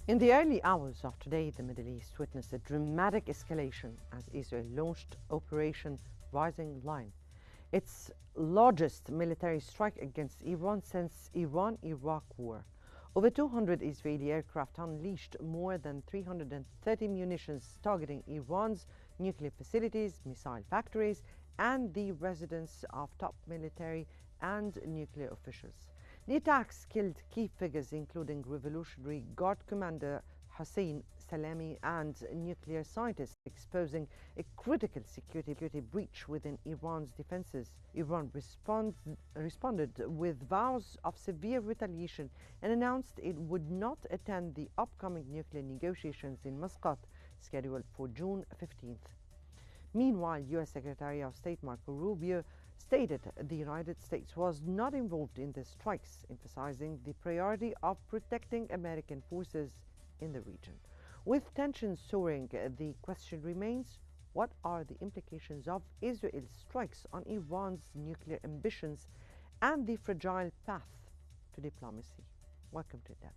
In the early hours of today, the Middle East witnessed a dramatic escalation as Israel launched Operation Rising Lion, its largest military strike against Iran since Iran-Iraq war. Over 200 Israeli aircraft unleashed more than 330 munitions targeting Iran's nuclear facilities, missile factories, and the residence of top military and nuclear officials. The attacks killed key figures including Revolutionary Guard Commander Hossein Salami and nuclear scientists, exposing a critical security breach within Iran's defenses. Iran responded with vows of severe retaliation and announced it would not attend the upcoming nuclear negotiations in Muscat, scheduled for June 15th. Meanwhile, U.S. Secretary of State Marco Rubio stated the United States was not involved in the strikes, emphasizing the priority of protecting American forces in the region. With tensions soaring, the question remains, what are the implications of Israel's strikes on Iran's nuclear ambitions and the fragile path to diplomacy? Welcome to Depth.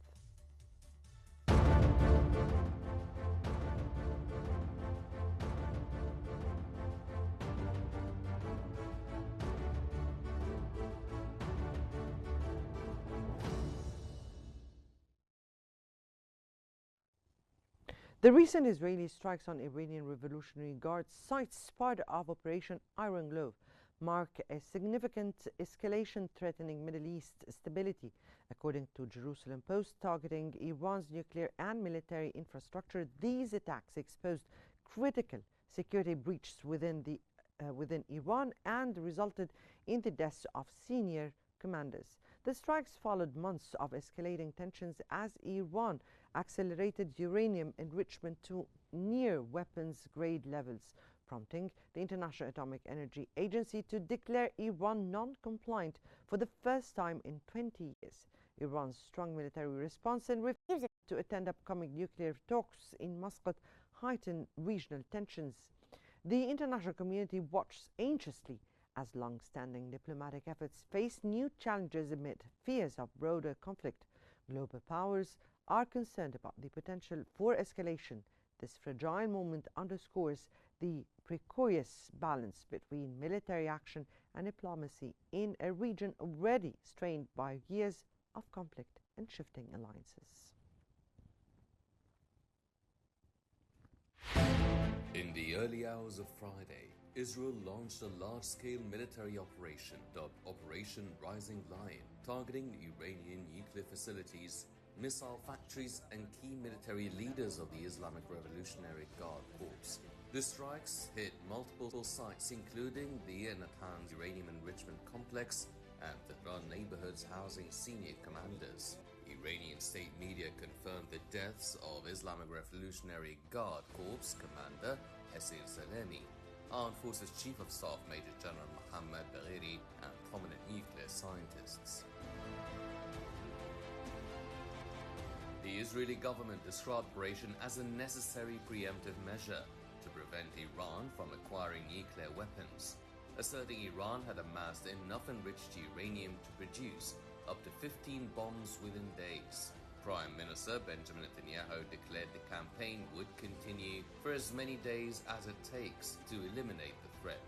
The recent Israeli strikes on Iranian Revolutionary Guard sites, part of Operation Iron Glove, mark a significant escalation threatening Middle East stability. According to Jerusalem Post, targeting Iran's nuclear and military infrastructure, these attacks exposed critical security breaches within Iran and resulted in the deaths of senior commanders. The strikes followed months of escalating tensions as Iran accelerated uranium enrichment to near weapons-grade levels, prompting the International Atomic Energy Agency to declare Iran non-compliant for the first time in 20 years. Iran's strong military response and refusal to attend upcoming nuclear talks in Muscat heightened regional tensions. The international community watches anxiously as long-standing diplomatic efforts face new challenges amid fears of broader conflict. Global powers are concerned about the potential for escalation. This fragile moment underscores the precarious balance between military action and diplomacy in a region already strained by years of conflict and shifting alliances. In the early hours of Friday, Israel launched a large-scale military operation dubbed Operation Rising Lion, targeting Iranian nuclear facilities, missile factories, and key military leaders of the Islamic Revolutionary Guard Corps. The strikes hit multiple sites, including the Natanz uranium enrichment complex and Tehran neighborhoods housing senior commanders. Iranian state media confirmed the deaths of Islamic Revolutionary Guard Corps Commander Hossein Salami, Armed Forces Chief of Staff Major General Mohammad Bagheri, and prominent nuclear scientists. The Israeli government described the operation as a necessary preemptive measure to prevent Iran from acquiring nuclear weapons, asserting Iran had amassed enough enriched uranium to produce up to 15 bombs within days. Prime Minister Benjamin Netanyahu declared the campaign would continue for as many days as it takes to eliminate the threat.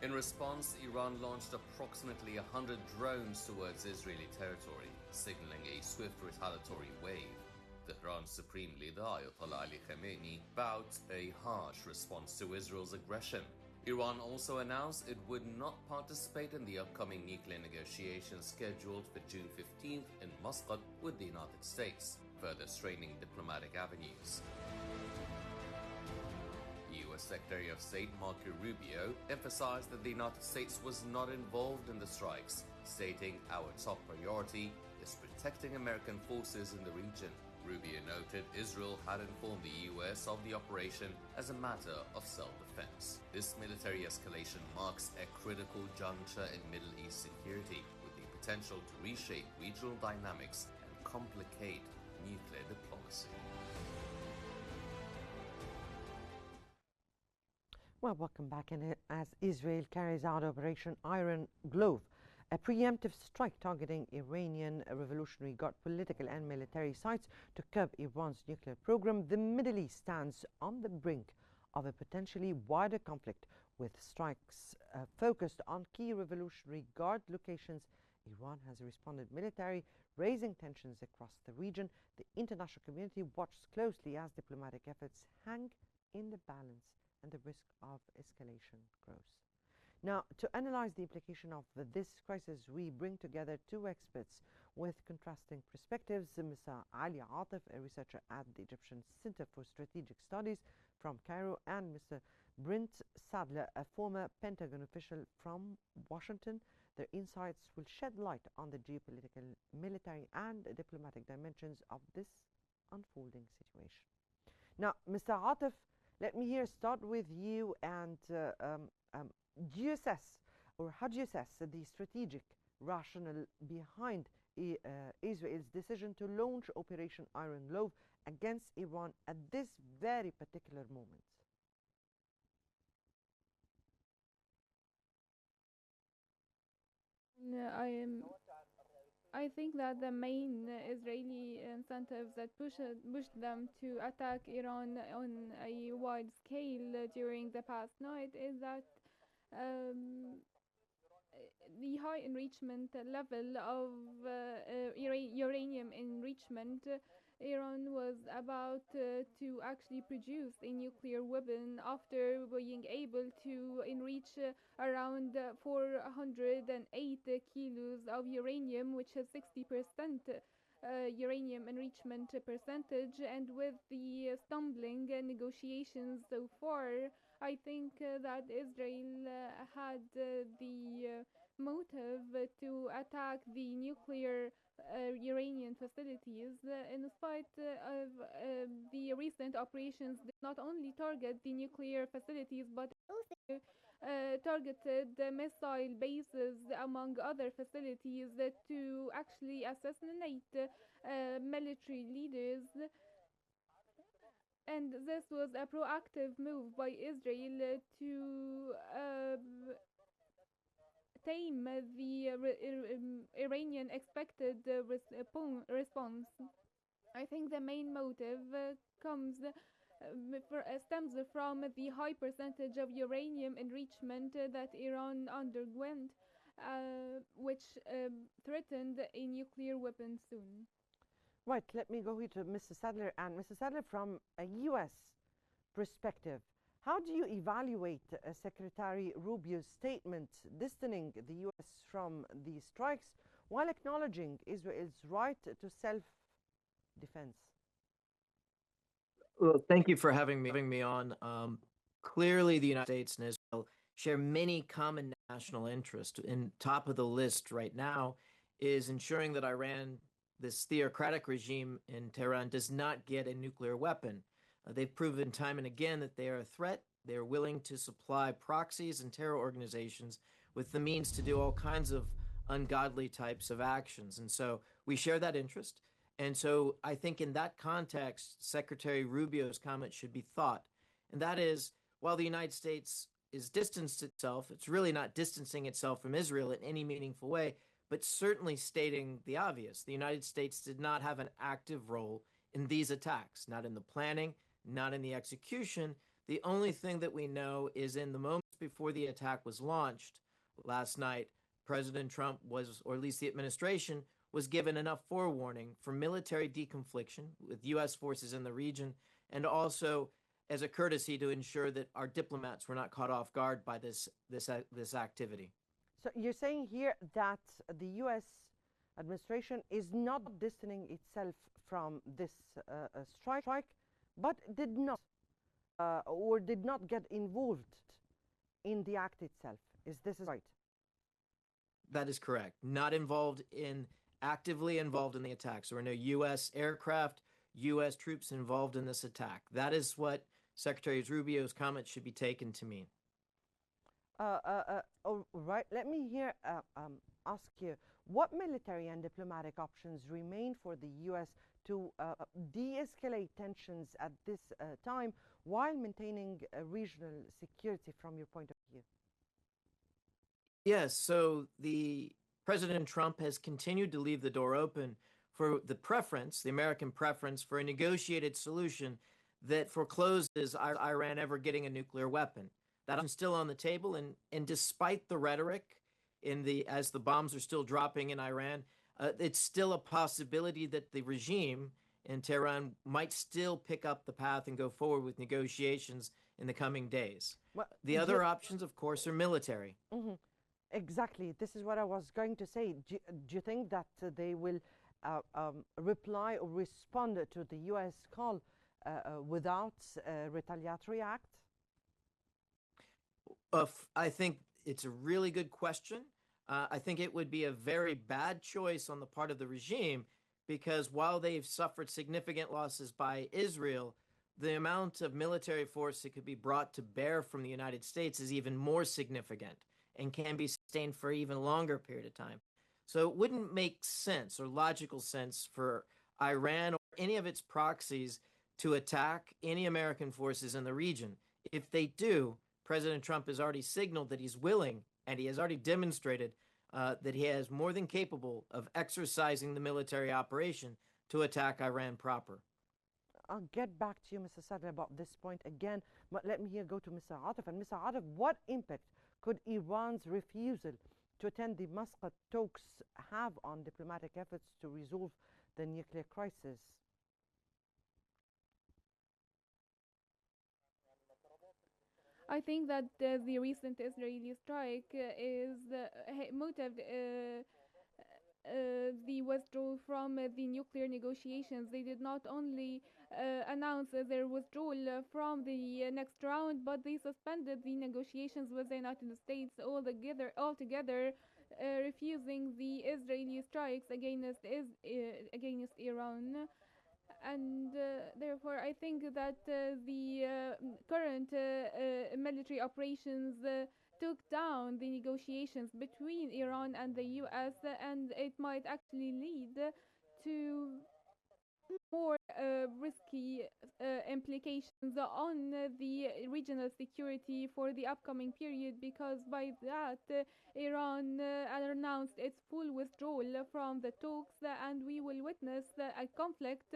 In response, Iran launched approximately 100 drones towards Israeli territory, signaling a swift retaliatory wave. Tehran's Supreme Leader Ayatollah Ali Khamenei vowed a harsh response to Israel's aggression. Iran also announced it would not participate in the upcoming nuclear negotiations scheduled for June 15th in Muscat with the United States, further straining diplomatic avenues. U.S. Secretary of State Marco Rubio emphasized that the United States was not involved in the strikes, stating, "Our top priority is protecting American forces in the region." Rubio noted Israel had informed the U.S. of the operation as a matter of self-defense. This military escalation marks a critical juncture in Middle East security, with the potential to reshape regional dynamics and complicate nuclear diplomacy. Well, welcome back. And as Israel carries out Operation Iron Glove, A preemptive strike targeting Iranian Revolutionary Guard political and military sites to curb Iran's nuclear program. The Middle East stands on the brink of a potentially wider conflict, with strikes focused on key Revolutionary Guard locations. Iran has responded militarily, raising tensions across the region. The international community watches closely as diplomatic efforts hang in the balance and the risk of escalation grows. Now, to analyze the implication of this crisis, we bring together two experts with contrasting perspectives. Mr. Ali Atif, a researcher at the Egyptian Center for Strategic Studies from Cairo, and Mr. Brent Sadler, a former Pentagon official from Washington. Their insights will shed light on the geopolitical, military, and diplomatic dimensions of this unfolding situation. Now, Mr. Atif, let me here start with you, and do you assess, or how do you assess the strategic rationale behind Israel's decision to launch Operation Iron Loaf against Iran at this very particular moment? I think that the main Israeli incentives that pushed them to attack Iran on a wide scale during the past night is that um, the high enrichment level of uranium enrichment. Iran was about to actually produce a nuclear weapon after being able to enrich around 408 kilos of uranium, which is 60% uranium enrichment percentage. And with the stumbling negotiations so far, I think that Israel had the motive to attack the nuclear Iranian facilities. In spite of the recent operations, did not only target the nuclear facilities but also targeted missile bases among other facilities to actually assassinate military leaders. And this was a proactive move by Israel to tame the Iranian expected response. I think the main motive stems from the high percentage of uranium enrichment that Iran underwent, which threatened a nuclear weapon soon. Right, let me go here to Mr. Sadler. And Mr. Sadler, from a U.S. perspective, how do you evaluate Secretary Rubio's statement distancing the U.S. from the strikes while acknowledging Israel's right to self-defense? Well, thank you for having me on. Clearly, the United States and Israel share many common national interests. And top of the list right now is ensuring that Iran, this theocratic regime in Tehran, does not get a nuclear weapon. They've proven time and again that they are a threat. They are willing to supply proxies and terror organizations with the means to do all kinds of ungodly types of actions. And so we share that interest. And so I think in that context, Secretary Rubio's comment should be thought. And that is, while the United States is distanced itself, it's really not distancing itself from Israel in any meaningful way, but certainly stating the obvious. The United States did not have an active role in these attacks, not in the planning, not in the execution. The only thing that we know is in the moments before the attack was launched last night, President Trump was, or at least the administration, was given enough forewarning for military deconfliction with U.S. forces in the region, and also as a courtesy to ensure that our diplomats were not caught off guard by this activity. So you're saying here that the U.S. administration is not distancing itself from this strike, but did not get involved in the act itself. Is this right? That is correct. Not actively involved in the attack. So there were no U.S. aircraft, U.S. troops involved in this attack. That is what Secretary Rubio's comment should be taken to mean. All right. Let me here ask you, what military and diplomatic options remain for the U.S. to de-escalate tensions at this time while maintaining regional security from your point of view? Yes. So the President Trump has continued to leave the door open for the preference, the American preference, for a negotiated solution that forecloses Iran ever getting a nuclear weapon. That option's still on the table, and despite the rhetoric as the bombs are still dropping in Iran, it's still a possibility that the regime in Tehran might still pick up the path and go forward with negotiations in the coming days. Well, the other options, of course, are military. Mm-hmm. Exactly. This is what I was going to say. Do you think that they will reply or respond to the U.S. call without a retaliatory act? I think it's a really good question. I think it would be a very bad choice on the part of the regime, because while they've suffered significant losses by Israel, the amount of military force that could be brought to bear from the United States is even more significant and can be sustained for an even longer period of time. So it wouldn't make sense or logical sense for Iran or any of its proxies to attack any American forces in the region. If they do, President Trump has already signaled that he's willing, and he has already demonstrated that he is more than capable of exercising the military operation to attack Iran proper. I'll get back to you, Mr. Sadler, about this point again, but let me here go to Mr. Atif. And Mr. Atif, what impact could Iran's refusal to attend the Muscat talks have on diplomatic efforts to resolve the nuclear crisis? I think that the recent Israeli strike is motivated the withdrawal from the nuclear negotiations. They did not only announce their withdrawal from the next round, but they suspended the negotiations with the United States altogether, refusing the Israeli strikes against Iran. And therefore, I think that the current military operations took down the negotiations between Iran and the US, and it might actually lead to more risky implications on the regional security for the upcoming period, because by that Iran announced its full withdrawal from the talks, and we will witness a conflict,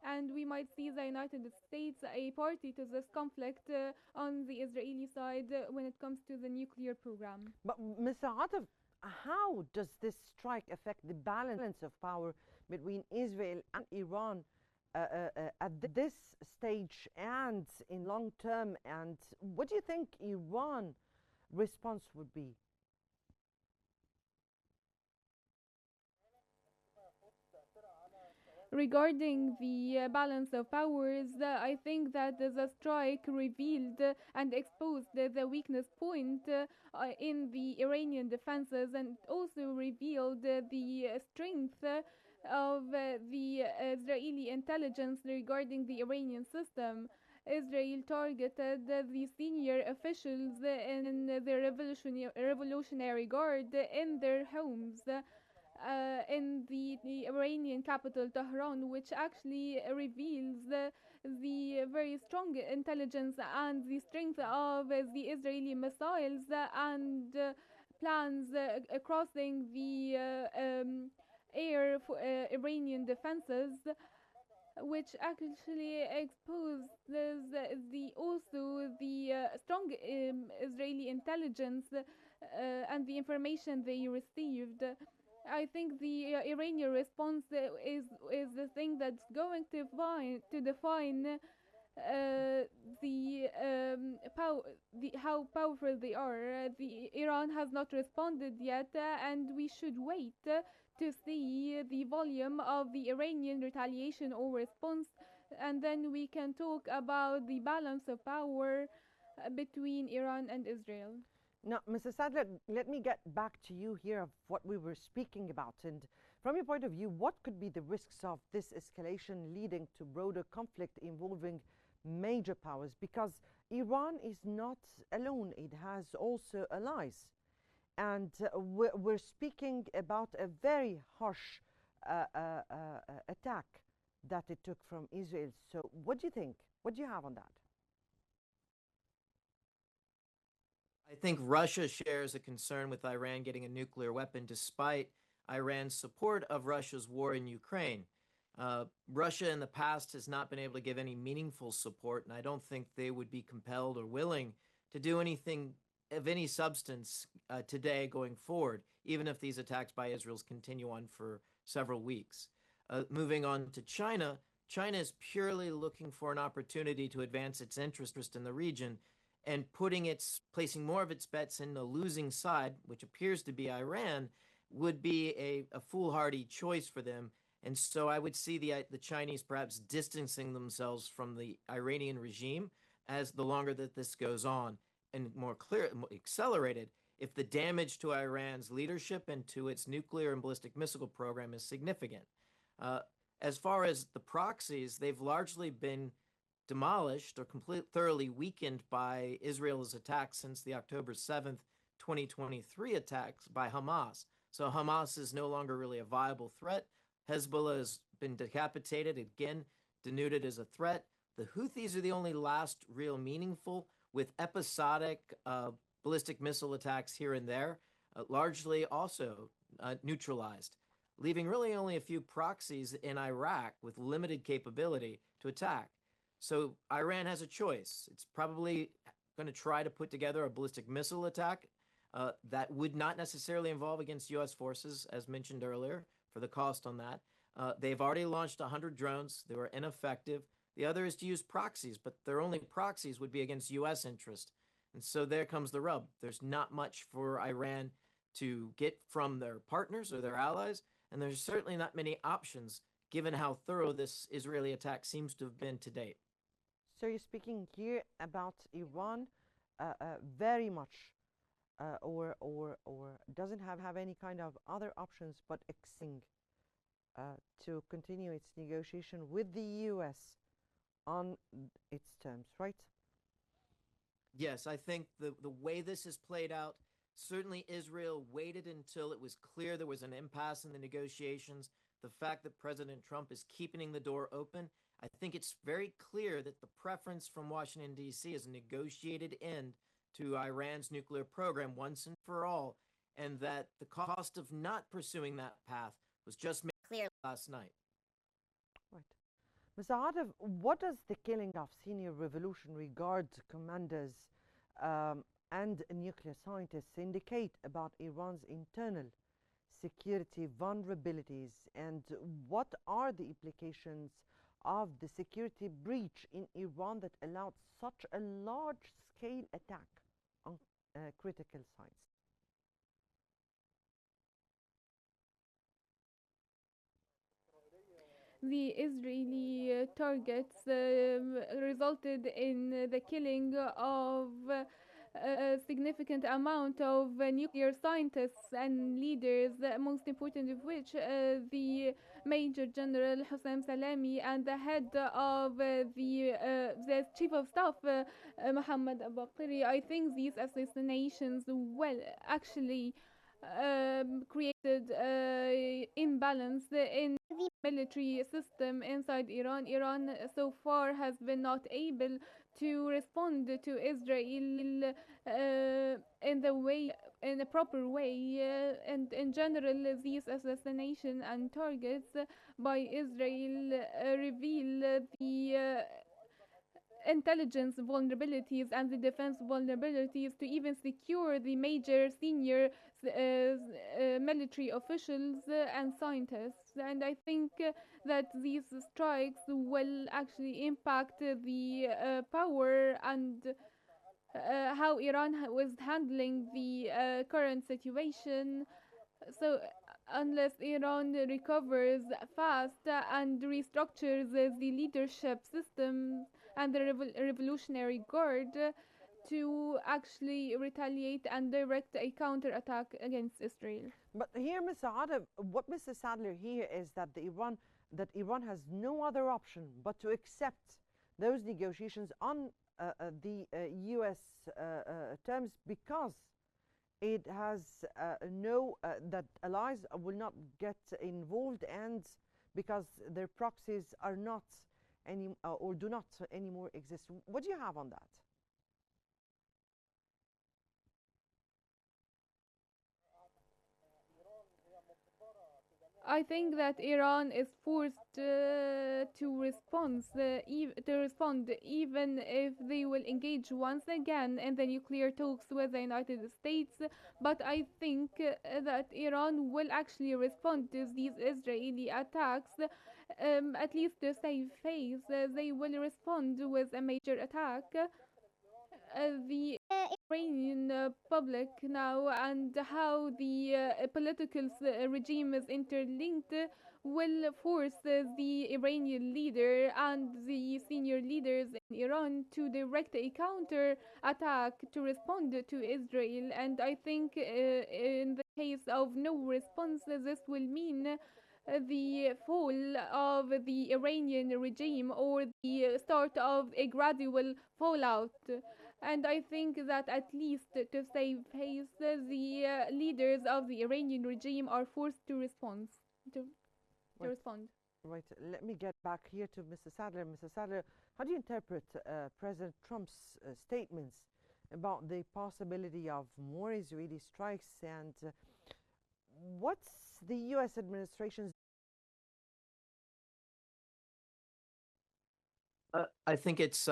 and we might see the United States a party to this conflict on the Israeli side when it comes to the nuclear program. But Mr. Atif, how does this strike affect the balance of power between Israel and Iran at this stage and in long term? And what do you think Iran's response would be? Regarding the balance of powers, I think that the strike revealed and exposed the weakness point in the Iranian defenses, and also revealed the strength of the Israeli intelligence regarding the Iranian system. Israel targeted the senior officials in the Revolutionary Guard in their homes. In the Iranian capital Tehran, which actually reveals the very strong intelligence and the strength of the Israeli missiles and plans crossing the air for Iranian defenses, which actually exposes the strong Israeli intelligence and the information they received. I think the Iranian response is the thing that's going to define how powerful they are. Iran has not responded yet, and we should wait to see the volume of the Iranian retaliation or response, and then we can talk about the balance of power between Iran and Israel. Now, Mr. Sadler, let me get back to you here of what we were speaking about. And from your point of view, what could be the risks of this escalation leading to broader conflict involving major powers? Because Iran is not alone. It has also allies. And we're speaking about a very harsh attack that it took from Israel. So what do you think? What do you have on that? I think Russia shares a concern with Iran getting a nuclear weapon despite Iran's support of Russia's war in Ukraine. Russia in the past has not been able to give any meaningful support, and I don't think they would be compelled or willing to do anything of any substance today going forward, even if these attacks by Israel continue on for several weeks. Moving on to China, China is purely looking for an opportunity to advance its interest in the region and placing more of its bets in the losing side, which appears to be Iran, would be a foolhardy choice for them. And so I would see the Chinese perhaps distancing themselves from the Iranian regime as the longer that this goes on, and more accelerated if the damage to Iran's leadership and to its nuclear and ballistic missile program is significant. As far as the proxies, they've largely been demolished or thoroughly weakened by Israel's attacks since the October 7th, 2023 attacks by Hamas. So Hamas is no longer really a viable threat. Hezbollah has been decapitated, again, denuded as a threat. The Houthis are the only last real meaningful, with episodic ballistic missile attacks here and there, largely also neutralized, leaving really only a few proxies in Iraq with limited capability to attack. So Iran has a choice. It's probably going to try to put together a ballistic missile attack that would not necessarily involve against U.S. forces, as mentioned earlier, for the cost on that. They've already launched 100 drones. They were ineffective. The other is to use proxies, but their only proxies would be against U.S. interest. And so there comes the rub. There's not much for Iran to get from their partners or their allies, and there's certainly not many options given how thorough this Israeli attack seems to have been to date. So you're speaking here about Iran very much or doesn't have any kind of other options but accepting to continue its negotiation with the U.S. on its terms, right? Yes, I think the way this has played out, certainly Israel waited until it was clear there was an impasse in the negotiations. The fact that President Trump is keeping the door open, I think it's very clear that the preference from Washington, D.C. is a negotiated end to Iran's nuclear program once and for all, and that the cost of not pursuing that path was just made clear last night. Right. Mr. Atif, what does the killing of senior Revolutionary Guard commanders and nuclear scientists indicate about Iran's internal security vulnerabilities, and what are the implications of the security breach in Iran that allowed such a large-scale attack on critical sites? The Israeli targets resulted in the killing of a significant amount of nuclear scientists and leaders, most important of which the Major General Hossein Salami and the head of the Chief of Staff Mohammad Abaqiri. I think these assassinations actually created imbalance in the military system inside Iran. Iran so far has been not able to respond to Israel in a proper way, and in general these assassination and targets by Israel reveal the intelligence vulnerabilities and the defense vulnerabilities to even secure the major senior military officials and scientists. And I think that these strikes will actually impact the power and how Iran was handling the current situation. So unless Iran recovers fast and restructures the leadership system and the Revolutionary Guard to actually retaliate and direct a counterattack against Israel. But here, Mr. Atif, what Mr. Sadler here is that Iran has no other option but to accept those negotiations on the U.S. Terms, because it has that allies will not get involved, and because their proxies are not any or do not anymore exist. What do you have on that? I think that Iran is forced to respond even if they will engage once again in the nuclear talks with the United States. But I think that Iran will actually respond to these Israeli attacks. At least to save face, they will respond with a major attack. The Iranian public now and how the political regime is interlinked will force the Iranian leader and the senior leaders in Iran to direct a counter attack to respond to Israel. And I think in the case of no response, this will mean the fall of the Iranian regime or the start of a gradual fallout. And I think that at least to save face, the leaders of the Iranian regime are forced to respond. To, to Right, respond. right. Let me get back here to Mr. Sadler. Mr. Sadler, how do you interpret President Trump's statements about the possibility of more Israeli strikes, and what's the U.S. administration's? I think it's,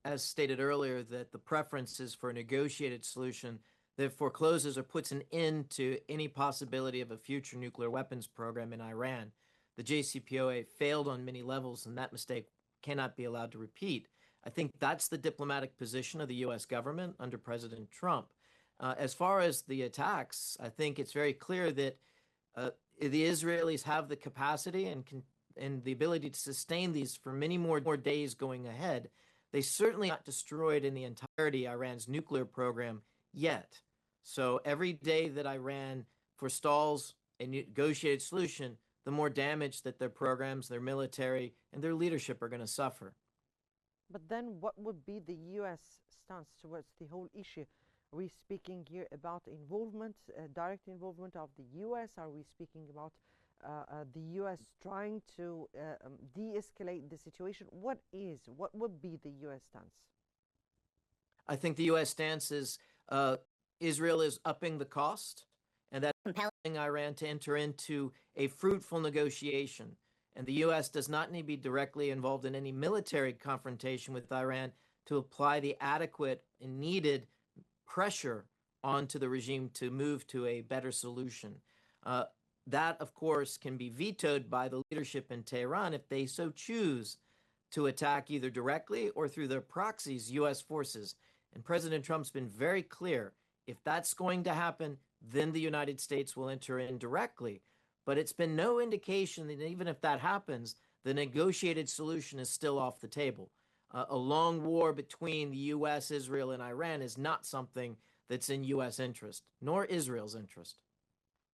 as stated earlier, that the preference is for a negotiated solution that forecloses or puts an end to any possibility of a future nuclear weapons program in Iran. The JCPOA failed on many levels, and that mistake cannot be allowed to repeat. I think that's the diplomatic position of the U.S. government under President Trump. As far as the attacks, I think it's very clear that the Israelis have the capacity and the ability to sustain these for many more days going ahead. They certainly not destroyed in the entirety Iran's nuclear program yet. So every day that Iran forestalls a negotiated solution, the more damage that their programs, their military, and their leadership are going to suffer. But then, what would be the U.S. stance towards the whole issue? Are we speaking here about involvement, direct involvement of the U.S.? Are we speaking about the U.S. trying to de-escalate the situation? What would be the U.S. stance? I think the U.S. stance is Israel is upping the cost, and that's compelling Iran to enter into a fruitful negotiation. And the U.S. does not need to be directly involved in any military confrontation with Iran to apply the adequate and needed pressure onto the regime to move to a better solution. That, of course, can be vetoed by the leadership in Tehran if they so choose to attack either directly or through their proxies, U.S. forces. And President Trump's been very clear, if that's going to happen, then the United States will enter in directly. But it's been no indication that even if that happens, the negotiated solution is still off the table. A long war between the U.S., Israel, and Iran is not something that's in U.S. interest, nor Israel's interest.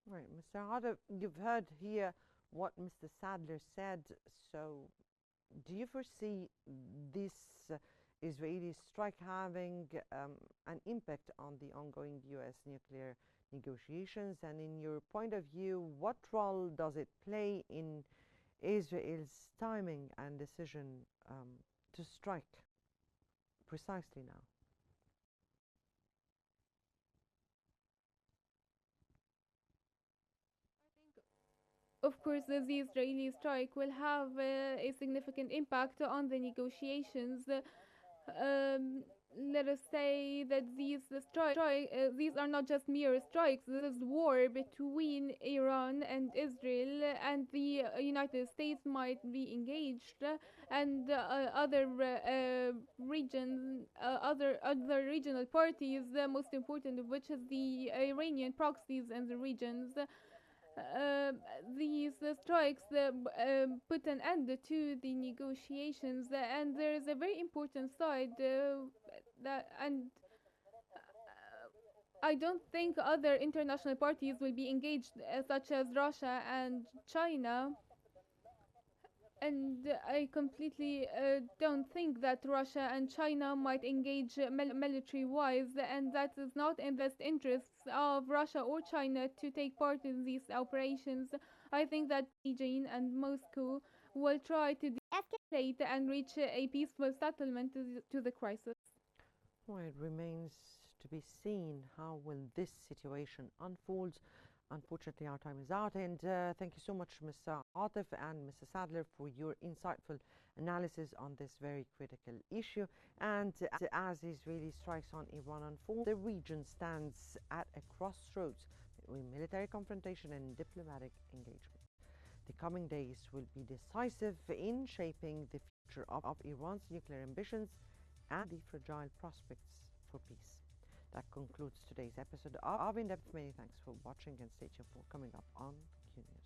Right, Mr. Harder, you've heard here what Mr. Sadler said. So, do you foresee this Israeli strike having an impact on the ongoing U.S. nuclear negotiations? And in your point of view, what role does it play in Israel's timing and decision to strike precisely now? Of course, the Israeli strike will have a significant impact on the negotiations. Um, Let us say that these are not just mere strikes. This is war between Iran and Israel, and the United States might be engaged, and other regional parties. The most important of which is the Iranian proxies in the regions. Uh, these strikes put an end to the negotiations, and there is a very important side I don't think other international parties will be engaged, such as Russia and China. And I completely don't think that Russia and China might engage military-wise, and that is not in the best interests of Russia or China to take part in these operations. I think that Beijing and Moscow will try to de-escalate and reach a peaceful settlement to the crisis. Well, it remains to be seen how will this situation unfold. Unfortunately, our time is out, and thank you so much, Mr. Atif and Mr. Sadler, for your insightful analysis on this very critical issue. And as Israeli strikes on Iran unfold, the region stands at a crossroads between military confrontation and diplomatic engagement. The coming days will be decisive in shaping the future of Iran's nuclear ambitions and the fragile prospects for peace. That concludes today's episode of In Depth. Many thanks for watching, and stay tuned for coming up on Qnews.